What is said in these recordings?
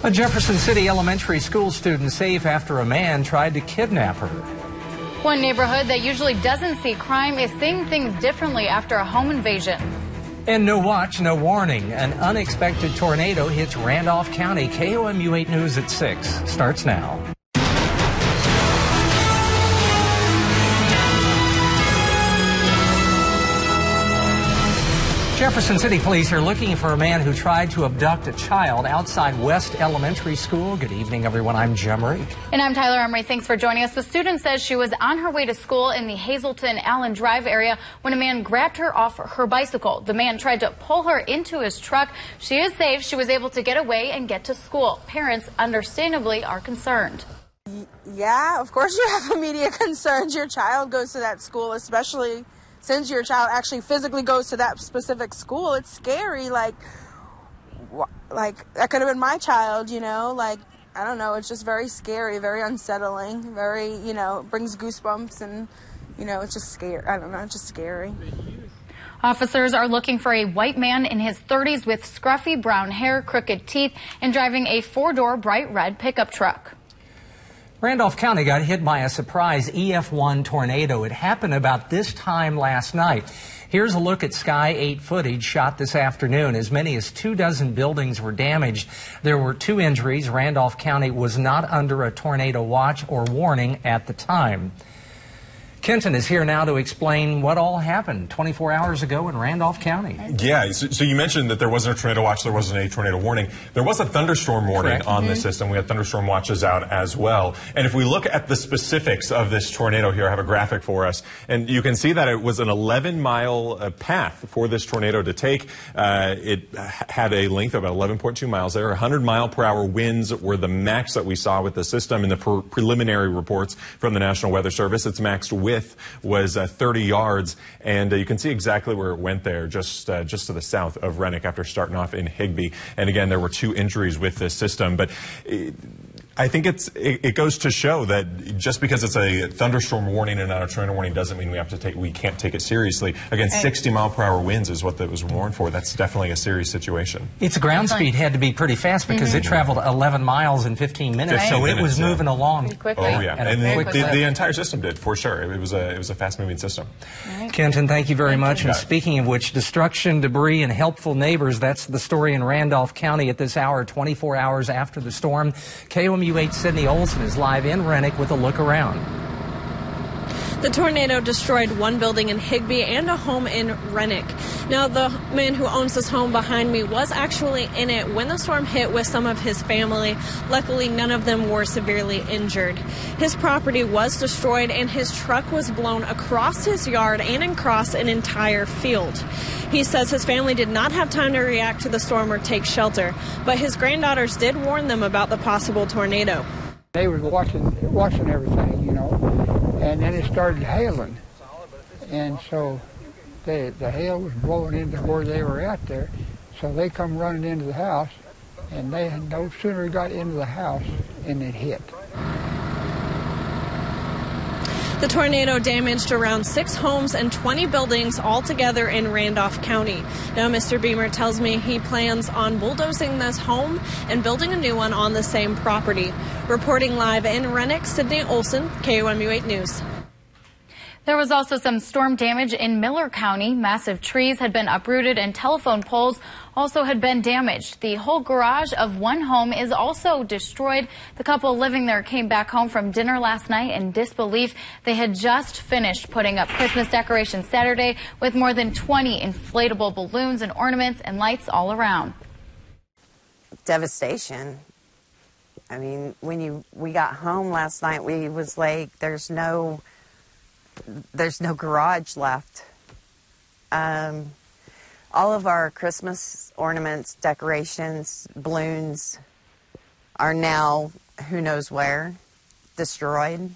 A Jefferson City elementary school student safe after a man tried to kidnap her. One neighborhood that usually doesn't see crime is seeing things differently after a home invasion. And no watch, no warning. An unexpected tornado hits Randolph County. KOMU 8 News at 6 starts now. Jefferson City police are looking for a man who tried to abduct a child outside West Elementary School. Good evening, everyone. I'm Jim Reek. And I'm Tyler Emery. Thanks for joining us. The student says she was on her way to school in the Hazelton Allen Drive area when a man grabbed her off her bicycle. The man tried to pull her into his truck. She is safe. She was able to get away and get to school. Parents, understandably, are concerned. Yeah, of course you have immediate concerns. Your child goes to that school, especially since your child actually physically goes to that specific school. It's scary. Like that could have been my child, you know, like, I don't know. It's just very scary, very unsettling, very, you know, brings goosebumps, and, you know, it's just scary. I don't know. It's just scary. Officers are looking for a white man in his 30s with scruffy brown hair, crooked teeth, and driving a four-door bright red pickup truck. Randolph County got hit by a surprise EF1 tornado. It happened about this time last night. Here's a look at Sky 8 footage shot this afternoon. As many as 24 buildings were damaged. There were 2 injuries. Randolph County was not under a tornado watch or warning at the time. Kenton is here now to explain what all happened 24 hours ago in Randolph County. Yeah, so you mentioned that there wasn't a tornado watch, there wasn't a tornado warning. There was a thunderstorm warning on the system. We had thunderstorm watches out as well. And if we look at the specifics of this tornado here, I have a graphic for us. And you can see that it was an 11-mile path for this tornado to take. It had a length of about 11.2 miles there. 100-mile-per-hour winds were the max that we saw with the system in the preliminary reports from the National Weather Service. Its max width was 30 yards, and you can see exactly where it went there, just to the south of Renwick after starting off in Higbee. And again, there were 2 injuries with this system, but I think it goes to show that just because it's a thunderstorm warning and not a tornado warning doesn't mean we can't take it seriously. Again, 60-mile-per-hour winds is what that was warned for. That's definitely a serious situation. Its ground speed had to be pretty fast because it traveled 11 miles in 15 minutes, so it was moving along pretty quickly. Oh yeah, and the entire system did, for sure. It was a fast-moving system. Right. Kenton, thank you very much. And speaking of which, destruction, debris, and helpful neighbors, that's the story in Randolph County at this hour, 24 hours after the storm. KOMU 8 Sydney Olson is live in Renwick with a look around. The tornado destroyed one building in Higbee and a home in Renwick. Now, the man who owns this home behind me was actually in it when the storm hit with some of his family. Luckily, none of them were severely injured. His property was destroyed and his truck was blown across his yard and across an entire field. He says his family did not have time to react to the storm or take shelter, but his granddaughters did warn them about the possible tornado. They were watching everything, you know, and then it started hailing, and so the hail was blowing into where they were at there, so they come running into the house, and they had no sooner got into the house than it hit. The tornado damaged around 6 homes and 20 buildings altogether in Randolph County. Now, Mr. Beamer tells me he plans on bulldozing this home and building a new one on the same property. Reporting live in Renwick, Sydney Olson, KOMU 8 News. There was also some storm damage in Miller County. Massive trees had been uprooted and telephone poles also had been damaged. The whole garage of one home is also destroyed. The couple living there came back home from dinner last night in disbelief. They had just finished putting up Christmas decorations Saturday with more than 20 inflatable balloons and ornaments and lights all around. Devastation. I mean, when we got home last night, we was like, there's no garage left. All of our Christmas ornaments, decorations, balloons are now, who knows where, destroyed.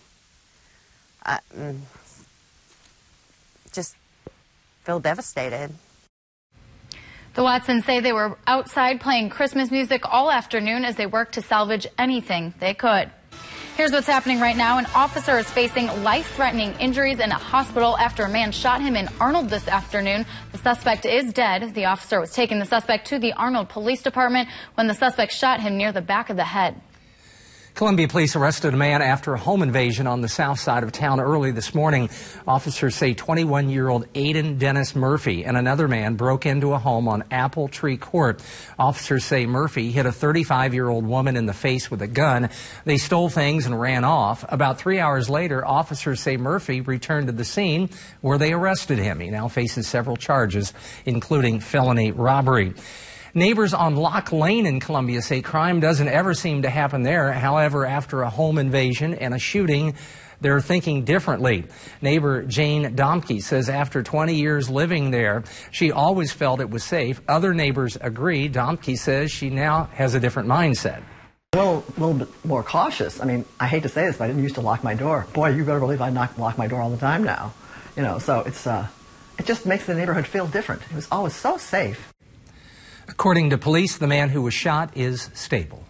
Just feel devastated. The Watsons say they were outside playing Christmas music all afternoon as they worked to salvage anything they could. Here's what's happening right now. An officer is facing life-threatening injuries in a hospital after a man shot him in Arnold this afternoon. The suspect is dead. The officer was taking the suspect to the Arnold Police Department when the suspect shot him near the back of the head. Columbia police arrested a man after a home invasion on the south side of town early this morning. Officers say 21-year-old Aiden Dennis Murphy and another man broke into a home on Apple Tree Court. Officers say Murphy hit a 35-year-old woman in the face with a gun. They stole things and ran off. About 3 hours later, officers say Murphy returned to the scene where they arrested him. He now faces several charges, including felony robbery. Neighbors on Lock Lane in Columbia say crime doesn't ever seem to happen there. However, after a home invasion and a shooting, they're thinking differently. Neighbor Jane Domke says after 20 years living there, she always felt it was safe. Other neighbors agree. Domke says she now has a different mindset. A little bit more cautious. I mean, I hate to say this, but I didn't used to lock my door. Boy, you better believe I lock my door all the time now. You know, so it just makes the neighborhood feel different. It was always so safe. According to police, the man who was shot is stable.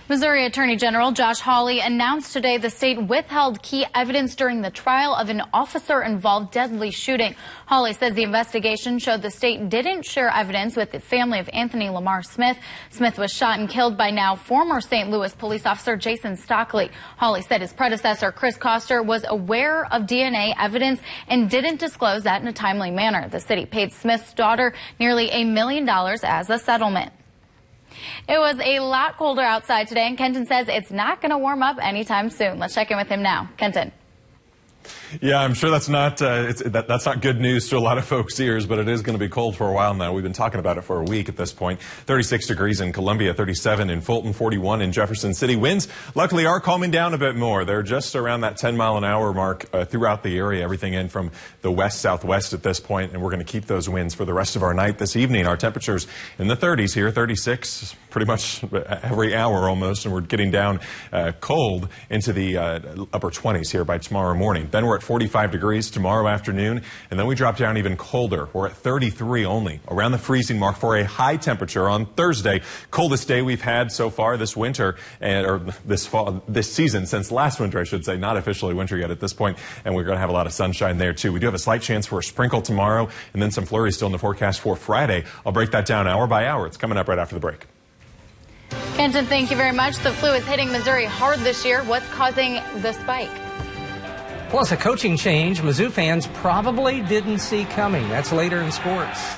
Missouri Attorney General Josh Hawley announced today the state withheld key evidence during the trial of an officer-involved deadly shooting. Hawley says the investigation showed the state didn't share evidence with the family of Anthony Lamar Smith. Smith was shot and killed by now former St. Louis police officer Jason Stockley. Hawley said his predecessor, Chris Koster, was aware of DNA evidence and didn't disclose that in a timely manner. The city paid Smith's daughter nearly $1 million as a settlement. It was a lot colder outside today, and Kenton says it's not going to warm up anytime soon. Let's check in with him now. Kenton. Yeah, I'm sure that's not that's not good news to a lot of folks' ears, but it is going to be cold for a while now. We've been talking about it for a week at this point. 36 degrees in Columbia, 37 in Fulton, 41 in Jefferson City. Winds, luckily, are calming down a bit more. They're just around that 10-mile-an-hour mark throughout the area, everything in from the west-southwest at this point, and we're going to keep those winds for the rest of our night this evening. Our temperatures in the 30s here, 36 pretty much every hour almost, and we're getting down cold into the upper 20s here by tomorrow morning. Then we're at 45 degrees tomorrow afternoon, and then we drop down even colder. We're at 33 only, around the freezing mark for a high temperature on Thursday. Coldest day we've had so far this winter, or this fall, this season, since last winter, I should say. Not officially winter yet at this point, and we're going to have a lot of sunshine there too. We do have a slight chance for a sprinkle tomorrow, and then some flurries still in the forecast for Friday. I'll break that down hour by hour. It's coming up right after the break. Kenton, thank you very much. The flu is hitting Missouri hard this year. What's causing the spike? Plus, a coaching change Mizzou fans probably didn't see coming. That's later in sports.